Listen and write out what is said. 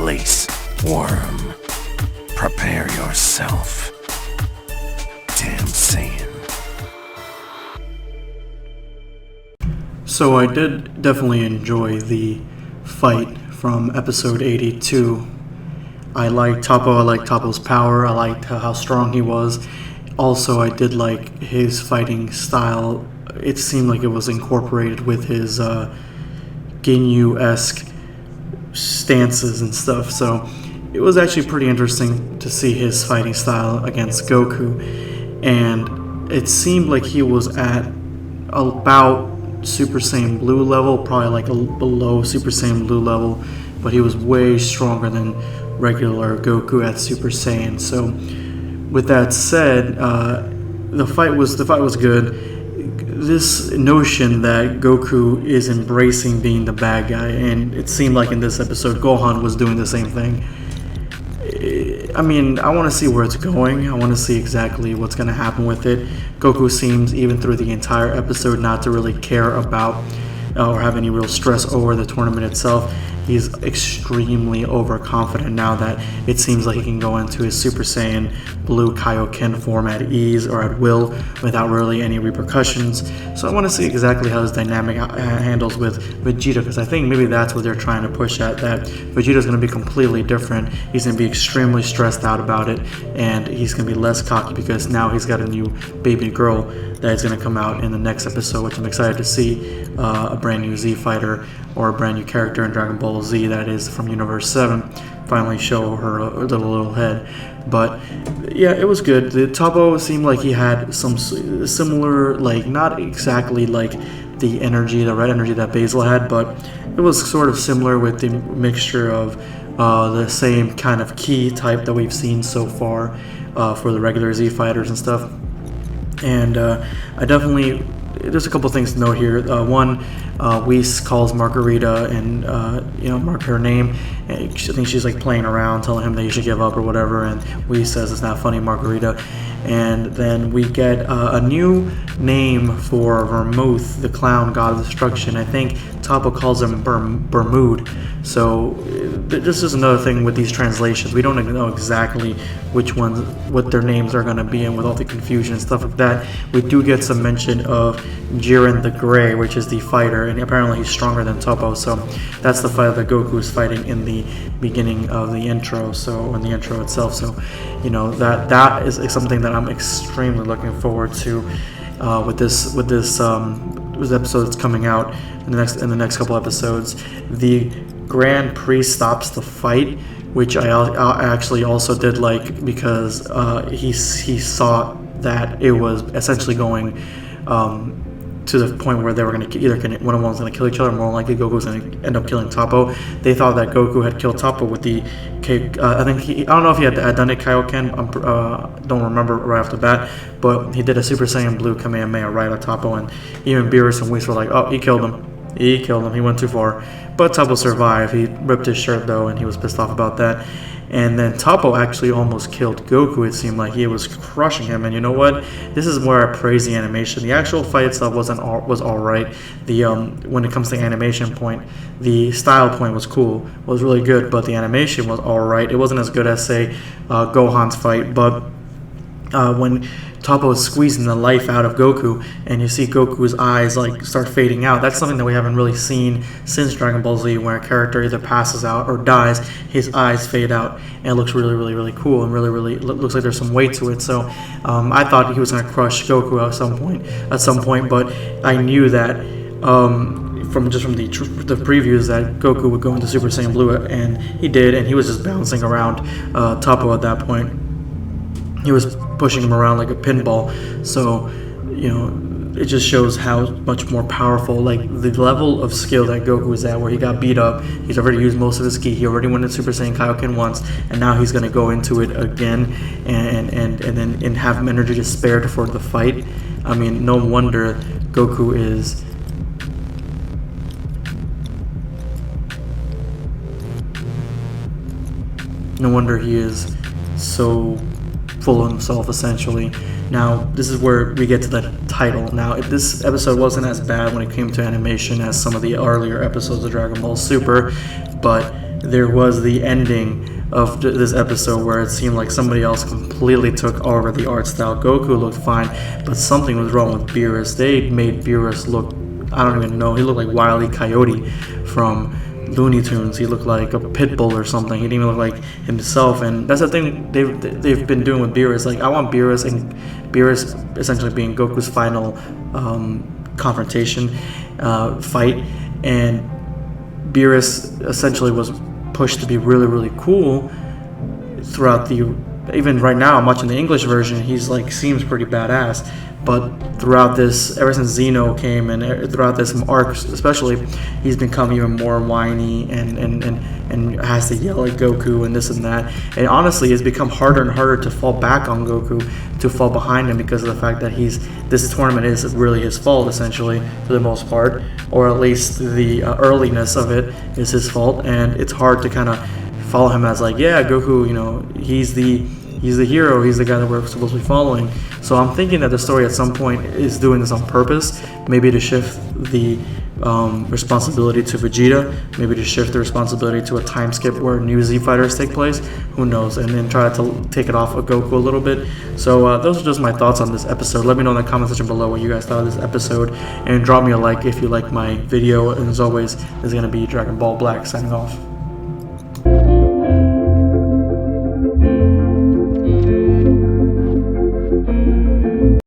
place, worm. Prepare yourself. Damn Saiyan. So I did definitely enjoy the fight from episode 82. I liked Toppo, I liked Toppo's power, I liked how strong he was. Also, I did like his fighting style. It seemed like it was incorporated with his Ginyu-esque stances and stuff. So it was actually pretty interesting to see his fighting style against Goku. And it seemed like he was at about Super Saiyan Blue level, probably like below Super Saiyan Blue level, but he was way stronger than regular Goku at Super Saiyan. So with that said, the fight was good. This notion that Goku is embracing being the bad guy, and it seemed like in this episode Gohan was doing the same thing. I mean, I want to see where it's going. I want to see exactly what's going to happen with it. Goku seems, even through the entire episode, not to really care about or have any real stress over the tournament itself. He's extremely overconfident now that it seems like he can go into his Super Saiyan Blue Kaioken form at ease or at will without really any repercussions. So I want to see exactly how his dynamic handles with Vegeta, because I think maybe that's what they're trying to push at, that Vegeta's going to be completely different. He's going to be extremely stressed out about it, and he's going to be less cocky because now he's got a new baby girl that is going to come out in the next episode, which I'm excited to see. A brand new Z fighter or a brand new character in Dragon Ball Z, that is from Universe 7, finally show her little head. But yeah, it was good. The Toppo seemed like he had some similar, like not exactly like the red energy that Basil had, but it was sort of similar with the mixture of the same kind of ki type that we've seen so far for the regular Z fighters and stuff. And I definitely, there's a couple things to note here. One, Whis calls Margarita and mark her name. And I think she's like playing around, telling him that he should give up or whatever. And Whis says it's not funny, Margarita. And then we get a new name for Vermouth, the clown god of destruction. I think Toppo calls him Bermude. So this is another thing with these translations. We don't know exactly what their names are going to be, and with all the confusion and stuff like that. We do get some mention of Jiren the Grey, which is the fighter, and apparently he's stronger than Toppo. So that's the fighter that Goku is fighting in the beginning of the intro. So in the intro itself. So that is something that I'm extremely looking forward to with this episode that's coming out in the next couple episodes. The Grand Priest stops the fight, which I actually also did like, because he saw that it was essentially going to the point where they were going to one of them was going to kill each other. More likely, Goku was going to end up killing Toppo. They thought that Goku had killed Toppo with the I don't know if he had done a Kaioken. Don't remember right off the bat, but he did a Super Saiyan Blue Kamehameha right on Toppo, and even Beerus and Whis were like, "Oh, he killed him. He went too far." But Toppo survived. He ripped his shirt though, and he was pissed off about that. And then Toppo actually almost killed Goku. It seemed like he was crushing him. And you know what? This is where I praise the animation. The actual fight itself was all right. The when it comes to animation point, the style point was cool, was really good. But the animation was all right. It wasn't as good as say Gohan's fight, but when Toppo is squeezing the life out of Goku, and you see Goku's eyes like start fading out. That's something that we haven't really seen since Dragon Ball Z, where a character either passes out or dies, his eyes fade out, and it looks really, really, really cool, and really looks like there's some weight to it. So I thought he was going to crush Goku at some point, but I knew that from the previews that Goku would go into Super Saiyan Blue, and he did, and he was just bouncing around Toppo at that point. He was pushing him around like a pinball. So, it just shows how much more powerful, like the level of skill that Goku is at, where he got beat up. He's already used most of his ki. He already went into Super Saiyan Kaioken once, and now he's going to go into it again and have energy to spare for the fight. I mean, no wonder Goku is he is so full of himself, essentially. Now, this is where we get to the title. Now, this episode wasn't as bad when it came to animation as some of the earlier episodes of Dragon Ball Super, but there was the ending of this episode where it seemed like somebody else completely took over the art style. Goku looked fine, but something was wrong with Beerus. They made Beerus look, I don't even know, he looked like Wile E. Coyote from Looney Tunes. He looked like a pit bull or something. He didn't even look like himself, and that's the thing they've been doing with Beerus. Like, I want Beerus, and Beerus essentially being Goku's final confrontation fight, and Beerus essentially was pushed to be really, really cool throughout the, even right now I'm watching the English version, he's like, seems pretty badass, but throughout this, ever since Xeno came, and throughout this arc especially, he's become even more whiny and has to yell at Goku and this and that, and honestly it's become harder and harder to fall back on Goku, to fall behind him, because of the fact that this tournament is really his fault essentially, for the most part, or at least the earliness of it is his fault, and it's hard to kind of follow him as like, yeah, Goku, you know, he's the hero, he's the guy that we're supposed to be following. So I'm thinking that the story at some point is doing this on purpose, maybe to shift the responsibility to Vegeta, maybe to shift the responsibility to a time skip where new Z fighters take place, who knows, and then try to take it off of Goku a little bit. So those are just my thoughts on this episode. Let me know in the comment section below what you guys thought of this episode, and drop me a like if you like my video, and as always, this is going to be Dragon Ball Black signing off.